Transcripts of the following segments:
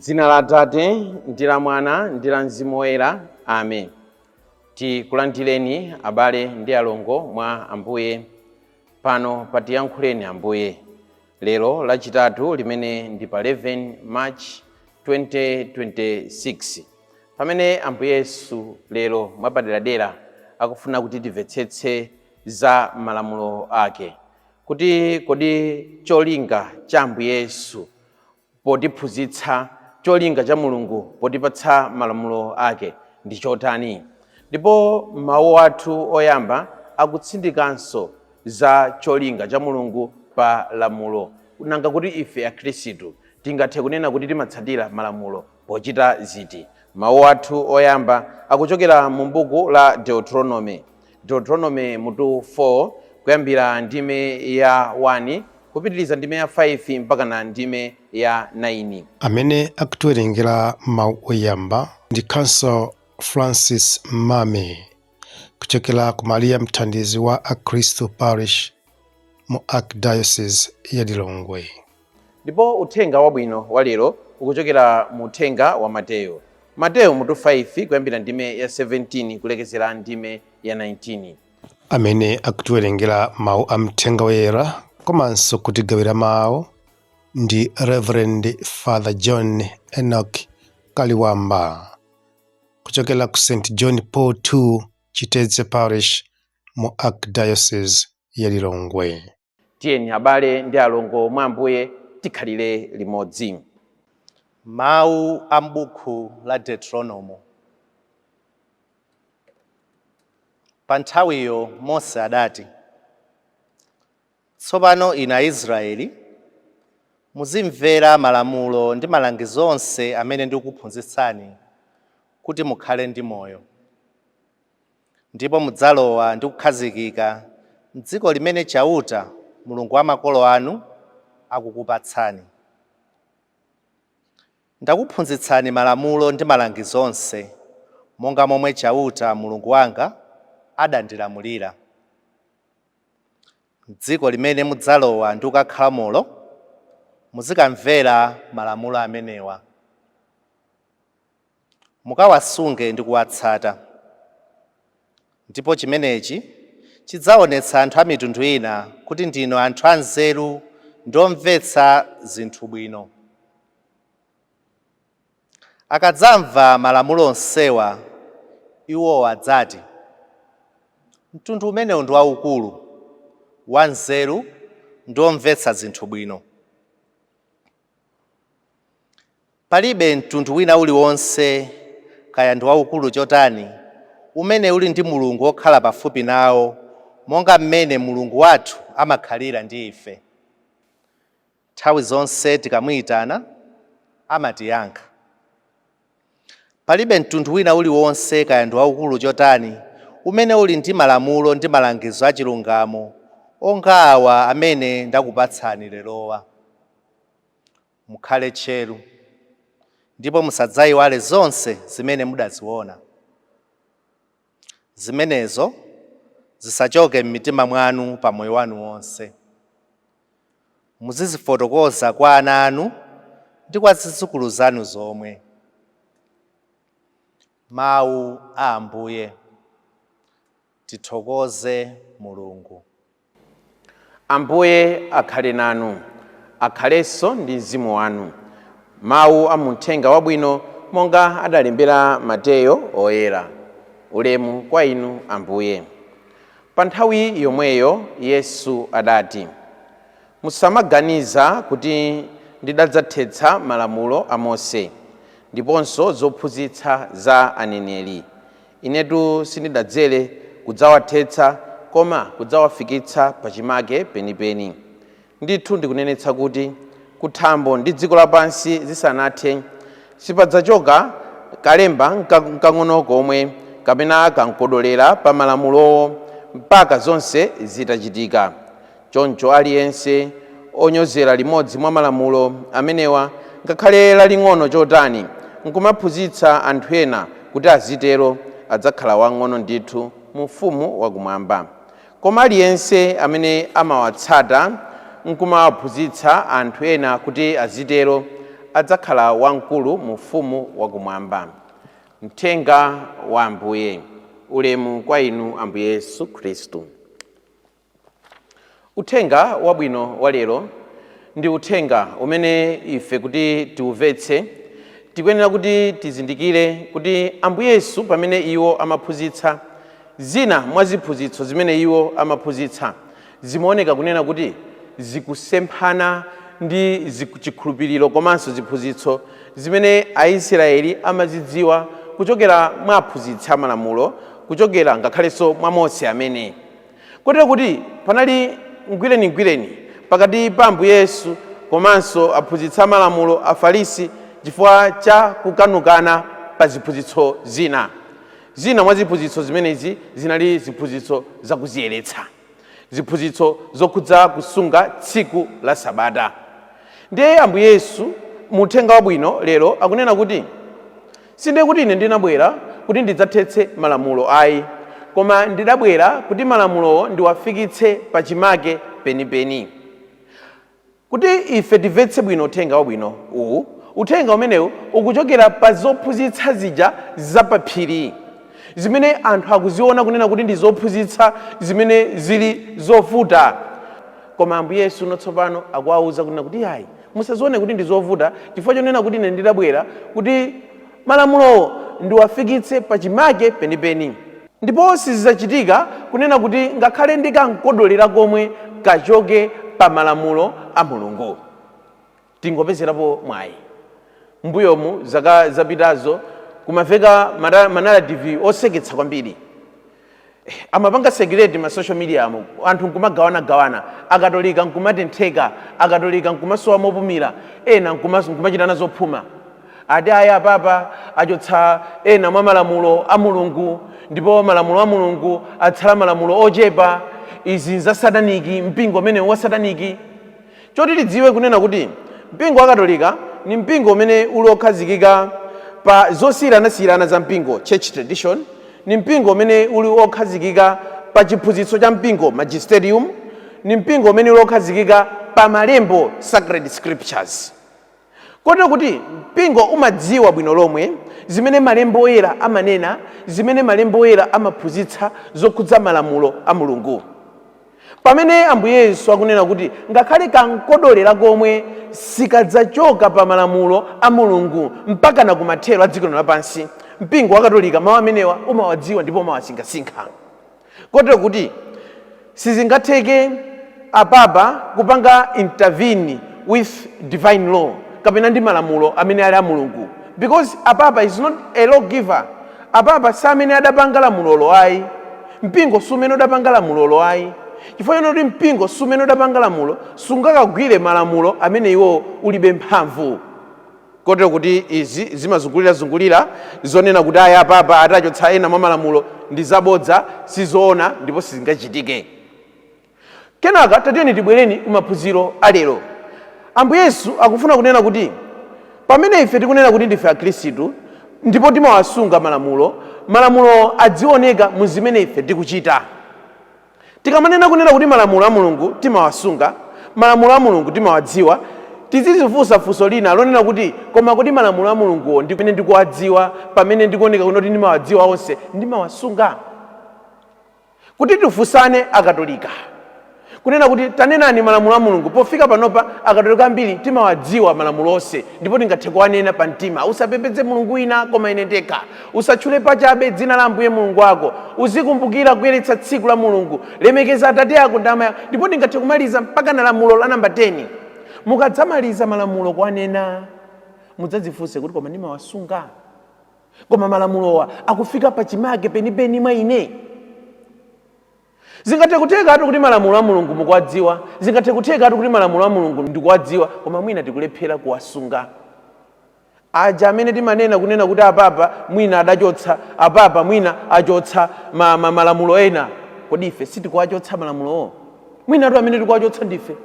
M'dzina la Atate ndi la Mwana ndi la Mzimu Woyera. Amen. Tikulandireni abale ndi alongo mwa Ambuye pano patiyankhuleni Ambuye. Lero lachitatu limene ndi pa 11 March 2026 pamene Ambuye Yesu lero mwapaderadera akufuna kuti timvetsetse za malamulo ake, kuti kodi cholinga cha Ambuye Yesu potiphunzitsa, cholinga cha Mulungu potipatsa malamulo ake ndi chotani. Ndipo mawu athu oyamba akutsindikanso za cholinga cha Mulungu pa lamulo, nanga kuti ife akhristu tingathe kunena kuti timatsatira malamulo pochita ziti. Mawu athu oyamba akuchokera mu buku la Deuteronomy mutu 4 kuyambira ndime ya 1 kupitiriza ndime ya 5 mpaka na ndime ya 9. Amene akutiwerengera mawu oyamba ndi Council Francis Mame kuchokera ku Maria Mthandizi wa Akhristu Parish mu Archdiocese ya Lilongwe. Ndipo uthenga wabwino wa lero ukuchokera mu uthenga wa Mateyo mutu 5 kuyambira ndime ya 17 kulekezera ndime ya 19. Amene akutiwerengera mawu a mthenga woyera komanso kutigawira mawu ndi Reverend Father John Enoch Kaliwamba kuchokera ku St. John Paul II Chitedze Parish mu Archdiocese ya Lilongwe. Tiyeni abale ndi alongo mwa Ambuye tikhalire limodzi. Mawu a m'buku la Deuteronomo. Pa nthawiyo Mose adati, tsopano inu Aisraeli, muzimvera malamulo ndi malangizo onse amene ndikukuphunzitsani kuti mukhale ndi moyo, ndipo mudzalowa ndi kukhazikika m'dziko limene chauta Mulungu wa makolo anu akukupatsani. Ndakuphunzitsani malamulo ndi malangizo onse monga momwe chauta Mulungu wanga adandilamulira. M'dziko limene mudzalowa ndi kukakhalamolo muzikamvera malamulo amenewa, mukawasunge ndi kuwatsata. Ndipo chimenechi chidzaonetsa anthu a mitundu ina kuti ndinu anthu anzeru ndi omvetsa zinthu bwino. Akadzamva malamulo onsewa, iwo adzati, mtundu umenewu ndi waukulu, wanzeru ndi omvetsa zinthu bwino. Palibe mtundu wina uliwonse, kaya ndi waukulu chotani, umene uli ndi Mulungu wokhala pafupi nawo monga mmene Mulungu wathu amakhalira ndi ife. Nthawi zonse tikamuyitana amatiyankha. Palibe mtundu wina uliwonse, kaya ndi waukulu chotani, umene uli ndi malamulo ndi malangizo achilungamo onga awa amene ndakupatsani lerowa. Mukhale tcheru ndipo musadzayiwale zonse zimene mudaziona. Zimenezo zisachoke m'mitima mwanu pa moyo wanu wonse. Muzizifotokoza kwa ana anu ndi kwa zidzukulu zanu zomwe. Mawu a Ambuye. Tithokoze Mulungu. Ambuye akhale nanu, akhalenso ndi mzimu wanu. Mawu a muthenga wabwino monga adalembera Mateyo oyera. Ulemu kwa inu Ambuye. Pa nthawi yomweyo Yesu adati, musamaganiza kuti ndidadzathetsa malamulo a Mose ndiponso zophunzitsa za aneneri. Inetu sindidadzere kudzawathetsa koma kudzawafikitsa pachimake penipeni. Ndithu ndikunenetsa kuti kuthambo ndi dziko lapansi zisanathe, sipadzachoka kalemba nkang'ono komwe kapena kankodolera pa malamulowo mpaka zonse zitachitika. Choncho aliyense onyozera limodzi mwa malamulo amenewa, ngakhale laling'ono chotani, nkumaphunzitsa anthu ena kuti azitero, adzakhala wang'ono ndithu mu ufumu wakumwamba. Koma aliyense amene amawatsata nkumawaphunzitsa anthu ena kuti azitero, adzakhala wamkulu mu ufumu wakumwamba. Mthenga wa Ambuye. Ulemu kwa inu Ambuye Yesu Khristu. Uthenga wabwino wa lero ndi uthenga umene ife kuti tiumvetse tikuyenera kuti tizindikire kuti Ambuye Yesu pamene iwo amaphunzitsa, zina mwa ziphunzitso zimene iwo amaphunzitsa zimaoneka kunena kuti zikusemphana ndi chikhulupiriro komanso ziphunzitso zimene Aisraeli amazidziwa kuchokera mwa aphunzitsi amalamulo, kuchokera ngakhalenso mwa Mose amene. Kotero kuti panali mgwirenigwireni pakati pa Ambuye Yesu komanso aphunzitsi amalamulo, Afarisi, chifukwa cha kukanukana pa ziphunzitso zina. Zina mwa ziphunzitso zimenezi zinali ziphunzitso zakuziyeretsa, ziphunzitso zokhudza kusunga tsiku la Sabata. Ndiye Ambuye Yesu mu uthenga wabwino lero akunena kuti sinde kuti ine ndinabwera kuti ndidzathetse malamulo ayi, koma ndidabwera kuti malamulowo ndiwafikitse pachimake penipeni. Kuti ife timvetse bwino uthenga wabwino uwu, uthenga umenewu ukuchokera pa zophunzitsa zija zapaphiri, zimene anthu akuziona kunena kuti ndi zophunzitsa zimene zili zovuta. Koma Ambuye Yesu notsopano akuwauza kunena kuti ayi, musazione kuti ndi zovuta, chifukwa chonena kuti ine ndidabwera kuti malamulowo ndiwafikitse pachimake penipeni. Ndipo sizidzachitika kunena kuti ngakhale ndikankodolera komwe kachoke pa malamulo a Mulungu. Tingopezerapo mwayi. Mbuyomu zaka zapitazo kumaveka manarrative oseketsa kwambiri. Amapanga segregate ma social media amu, anthu nkumagawana, akatolika nkumatentheka, akatolika nkumasowa mopumira, ena nkumachitana zophuma. Ati aya papa achotsa ena mwa malamulo a Mulungu, ndipo malamulo a Mulungu atsala malamulo ochepa, izi za sataniki, mpingo umene wa sataniki. Choti tidziwe kunena kuti mpingo wa Katolika ni mpingo umene uli okhazikika pa zosiyanasiyana za mpingo, church tradition, ni mpingo umene uli okhazikika pa chiphunzitso cha mpingo, magisterium, ni mpingo umene uli okhazikika pa malembo, sacred scriptures. Kotero kuti mpingo umadziwa bwino lomwe zimene malembo oyera amanena, zimene malembo oyera amaphunzitsa zokhudza malamulo a Mulungu. Pamene Ambuye Yesu akunena kuti ngakhale kankodolera komwe sikadzachoka pa malamulo a Mulungu mpaka na kumathero a dziko lapansi, mpingo wa Katolika mawu amenewa umawadziwa ndipo umawasinkhasinkha. Kotero kuti sizingatheke apapa kupanga intervene with divine law kapena ndi malamulo amene ali a Mulungu, because apapa is not a lawgiver. Apapa si amene adapanga lamulolo ayi, mpingo si umene udapanga lamulolo ayi. Chifukwa choti mpingo si umene udapanga lamulo, sungakagwire malamulo amene iwo ulibe mphamvu. Kotero kuti izi zimazungulira zonena kuti aya apapa atachotsa ena mwa malamulo ndi zabodza, sizoona ndipo sizingachitike. Kenaka tatiyeni tibwereni kumaphunziro a lero. Ambuye Yesu akufuna kunena kuti pamene ife tikunena kuti ndife akhristu ndipo timawasunga malamulo, malamulo adzioneka mu zimene ife tikuchita. Tikamanena kunena kuti malamulo a Mulungu timawasunga, malamulo a Mulungu timawadziwa, tizizifunsa funso lina lonena kuti koma kuti malamulo a Mulunguwo ndimene ndikuwadziwa pamene ndikuoneka kuti ndimawadziwa onse, ndimawasunga. Kuti tifunsane Akatolika kunena kuti tanenani malamulo a Mulungu, pofika panopa Akatolika ambiri timawadziwa malamulo onse ndipo tingathe kuwanena pa mtima. Usapembedze Mulungu wina koma ine ndekha, usatchule pachabe dzina la Ambuye Mulungu wako, uzikumbukira kuyeretsa tsiku la Mulungu, lemekeza atate ako ndi amayi ako, ndipo tingathe kumaliza mpaka na lamulo la namba 10. Mukadzamaliza malamulo kuwanena mudzadzifunse kuti koma ndimawasunga, koma malamulowa akufika pachimake penipeni mwa ine. Zingathe kutheka atu kuti malamulo a Mulungu mukuwadziwa, zingathe kutheka atu kuti malamulo a Mulungu ndikuwadziwa, koma mwina tikulephera kuwasunga. Aja amene timanena kunena kuti apapa mwina adachotsa, apapa mwina achotsa malamulo ena, kodi ife sitikuwachotsa malamulowo? Mwina atu amene tikuwachotsa ndife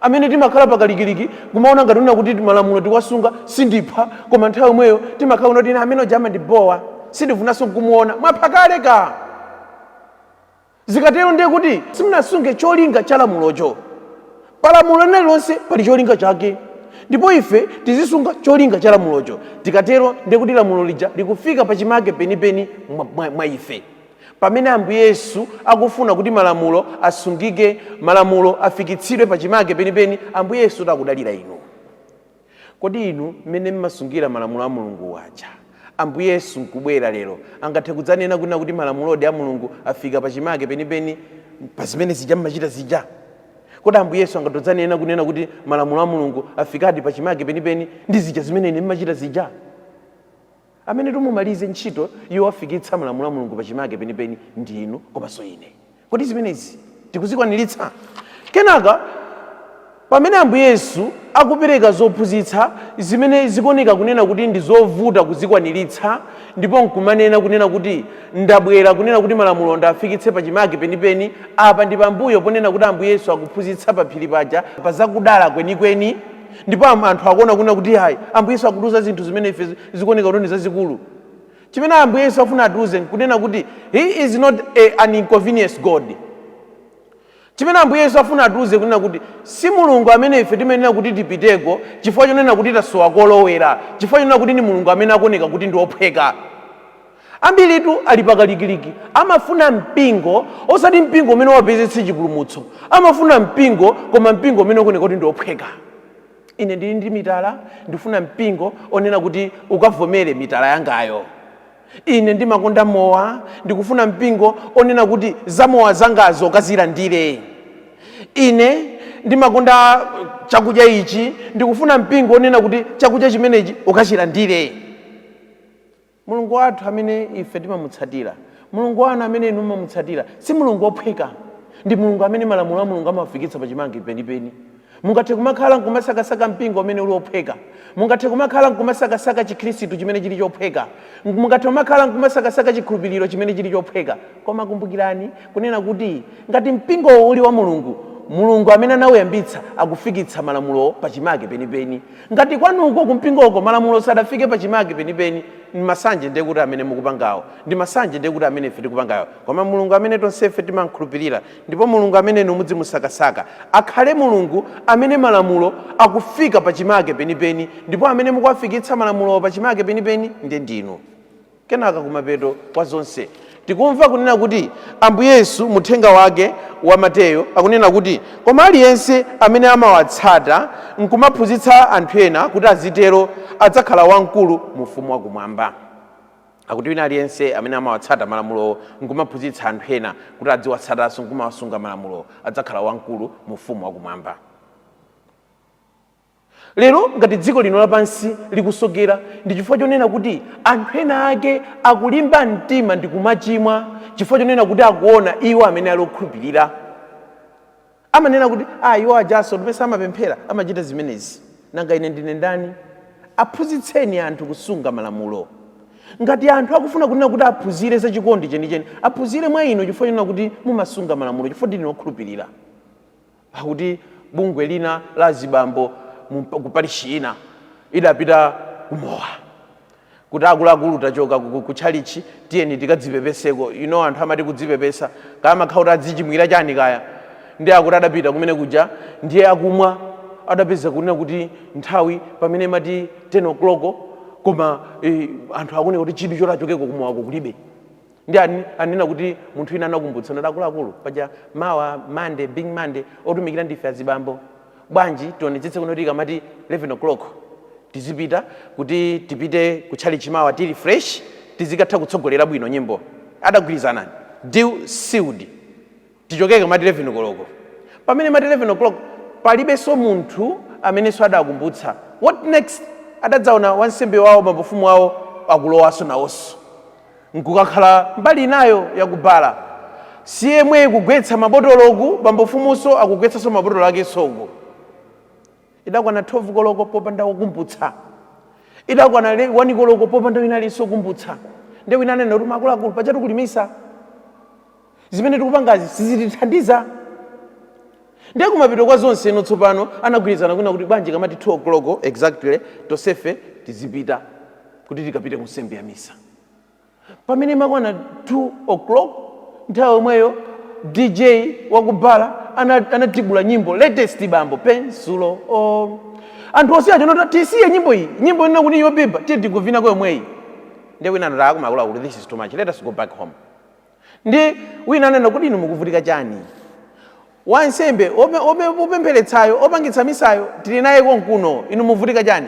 amene timakhala pakalikiliki kumaona ngati unena kuti malamulo tikuwasunga sindipha, koma nthawi yomweyo timakhala kuti amene ojama ndibowa sindifunanso kumuona mwaphakale. Zikatero ndiye kuti simunasunge cholinga cha lamulocho. Palamulo lina lonse pali cholinga chake. ndipo ife tizisunga cholinga cha lamulocho. Tikatero ndekuti lamulo lija likufika pachimake penipeni mwa ife. Pamene Ambuye Yesu akufuna kuti malamulo asungike, malamulo afikitsidwe pachimake penipeni, Ambuye Yesu akudalira inu. Kodi inu mmene mmasungira malamulo a Mulungu waja, Ambuye Yesu nkubwera lero angathe kudzanena kuti malamulodi a Mulungu afika pachimake penipeni pa zimene zija mmachita zija? Kodi Ambuye Yesu angatodzanena kunena kuti malamulo a Mulungu afikadi pachimake penipeni ndi zija zimene ine mmachita zija? Amene tumumalize ntchito yowafikitsa malamulo a Mulungu pachimake penipeni ndi inu komanso ine. Kodi zimenezi tikuzikwaniritsa? Kenaka pamene Ambuye Yesu akupereka zophunzitsa zimene zikuoneka kunena kuti ndi zovuta kuzikwaniritsa, ndipo nkumanena kunena kuti ndabwera kunena kuti malamulo ndafikitse pachimake penipeni, apa ndi pambuyo ponena kuti Ambuye Yesu akuphunzitsa pa phiri paja pa zakudala kwenikweni, ndipo anthu akuona kunena kuti hayi Ambuye Yesu akutiuza zinthu zimene ife zikuoneka kuti ndi zazikulu. Chimene Ambuye Yesu afuna atiuze kunena kuti he is not an inconvenience God. Chimene Ambuye Yesu afuna atiuze kunena kuti si Mulungu amene ife timenena kuti tipiteko chifukwa chonena kuti tasowa kolowera, chifukwa chonena kuti ndi Mulungu amene akuoneka kuti ndi ophweka. Ambiritu ali pakalikiliki, amafuna mpingo osati mpingo umene wapezetse chipulumutso, amafuna mpingo koma mpingo umene ukuoneka kuti ndi ophweka. Ine ndili ndi mitala, ndifuna mpingo onena kuti ukavomere mitala yangayo. Ine ndimakonda mowa, ndikufuna mpingo onena kuti za mowa zangazo ukazilandire. Ine ndimakonda chakudya ichi, ndikufuna mpingo onena kuti chakudya chimenechi ukachilandire. Mulungu wathu amene ife timamutsatira, Mulungu wanu amene inu mumamutsatira, si Mulungu wophweka, ndi Mulungu amene malamulo a Mulungu amafikitsa pachimake penipeni. Mungathe kumakhala nkumasakasaka mpingo umene uli ophweka, mungathe kumakhala nkumasakasaka chikhristu chimene chili chophweka, mungathe kumakhala nkumasakasaka chikhulupiriro chimene chili chophweka, koma kumbukirani kunena kuti ngati mpingo uli wa Mulungu, Mulungu amene anawuyambitsa akufikitsa malamulo pachimake penipeni. Ngati kwanuko kumpingoko malamulo sadafike pachimake penipeni, ndi masanje ndiye kuti amene mukupangawo, ndi masanje ndiye kuti amene ife tikupangawo. Koma Mulungu amene tonsefe timankhulupirira, ndipo Mulungu amene inu mudzimusakasaka, akhale Mulungu amene malamulo akufika pachimake penipeni, ndipo amene mukuwafikitsa malamulo pachimake penipeni ndiye ndinu. Kenaka kumapeto kwa zonse tikumva kunena kuti Ambuye Yesu muthenga wake wa Mateyo akunena kuti koma aliyense amene amawatsata nkumaphunzitsa anthu ena kuti azitero adzakhala wamkulu mu ufumu wakumwamba. Akuti wina aliyense amene amawatsata malamulo nkumaphunzitsa anthu ena kuti adziwatsatanso nkumawasunga malamulo adzakhala wamkulu mu ufumu wakumwamba. Lero ngati dziko lino lapansi likusogera ndi chifukwa chonena kuti anthu ena ake akulimba mtima ndi kumachimwa, chifukwa chonena kuti akuona iwo amene ali okhulupirira amanena kuti iwo ajaso ndipesa amapemphera amachita zimenezi. Nanga ine ndine ndani? Aphunzitseni anthu kusunga malamulo. Ngati anthu akufuna kunena kuti aphunzire za chikondi chenicheni, aphunzire mwa inu chifukwa chonena kuti mumasunga malamulo, chifukwa ndinu okhulupirira. Pakuti bungwe lina la zibambo kuparishi ina idapita kumowa kuti akuluakulu tachoka kutchalichi tiyeni tikadzipepeseko. Anthu amati kudzipepesa kama khauti adzichimwira chani kaya, ndi akuti adapita kumene kuja ndiye akumwa, adapeza kunena kuti nthawi pamene mati 10 o'clock koma anthu akuoneka kuti chidwi chotachokeko kumowako kulibe. Ndi anena kuti munthu ina anakumbutsa nati akuluakulu paja mawa Monday being Monday otumikira ndife azibambo, bwanji tionetsetse kuno kuti kamati 11 o'clock tizipita kuti tipite kutchalichi mawa tili fresh tizikatha kutsogolera bwino nyimbo. Adagwirizana deal sealed, tichokeke kamati 11 o'clock. Pamene mati 11 o'clock palibenso munthu amenenso adakumbutsa. What next? Adadzaona wansembe wawo mafumu wawo akulowaso nawonso nkukakhala mbali inayo yakubala, si yemwe kugwetsa mabotoloku bambofumuso akugwetsanso mabotolo akenso uko. Idakwana 12 koloko popanda kukumbutsa, idakwana 1 koloko popanda wina aliyense kukumbutsa. Ndi wina anena kuti akuluakulu paja tikulimisa zimene tikupangazi sizitithandiza. Ndiye kumapeto kwa zonse ino tsopano anagwirizana kuna kuti bwanji kamati 2 o'clock exactly tosefe tizipita kuti tikapite ku nsembe ya misa. Pamene makwana 2 o'clock nthawi yomweyo DJ wakubala anatibula nyimbo latest bambo pensulo anthu onse acho tisiye nyimbo iyi ina kuti yobeba tiye tikuvina kwemweyi ndi wina anataka kumakula kuti this is too much, let us go back home. Ndi wina anena kuti inu mukuvutika chani, wansembe opempheretsayo opangitsa misayo tili naye konkuno, inu muvutika chani?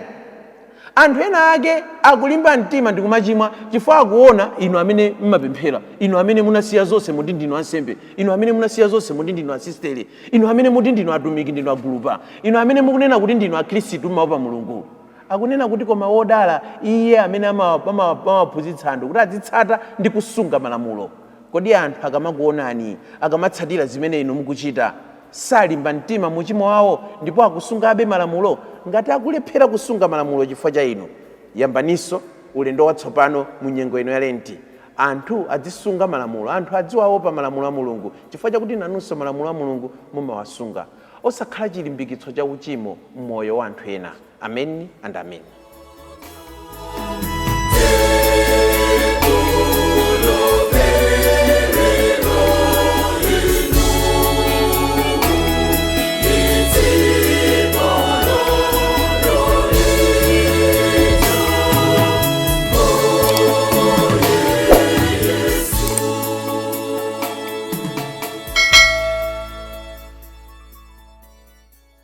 Anthu ena ake akulimba mtima ndi kumachimwa chifukwa akuona inu amene mmapemphera, inu amene munasiya zonse muti ndinu ansembe, inu amene munasiya zonse muti ndinu asistere, inu amene muti ndinu atumiki, ndinu agulupa, inu amene mukunena kuti ndinu akhristu mmaopa Mulungu. Akunena kuti koma wodala iye amene amaphunzitsa anthu kuti azitsata ndi kusunga malamulo. Kodi anthu akamakuonani akamatsatira zimene inu mukuchita salimba mtima muchimo wawo ndipo akusungabe malamulo? Ngati akulephera kusunga malamulo chifukwa cha inu, yambaniso ulendo watsopano mu nyengo ino ya Lenti. Anthu azisunga malamulo, anthu adziwaopa malamulo a Mulungu chifukwa chakuti nanunso malamulo a Mulungu mumawasunga, osakhala chilimbikitso cha uchimo mmoyo wa anthu ena. Amen and amen.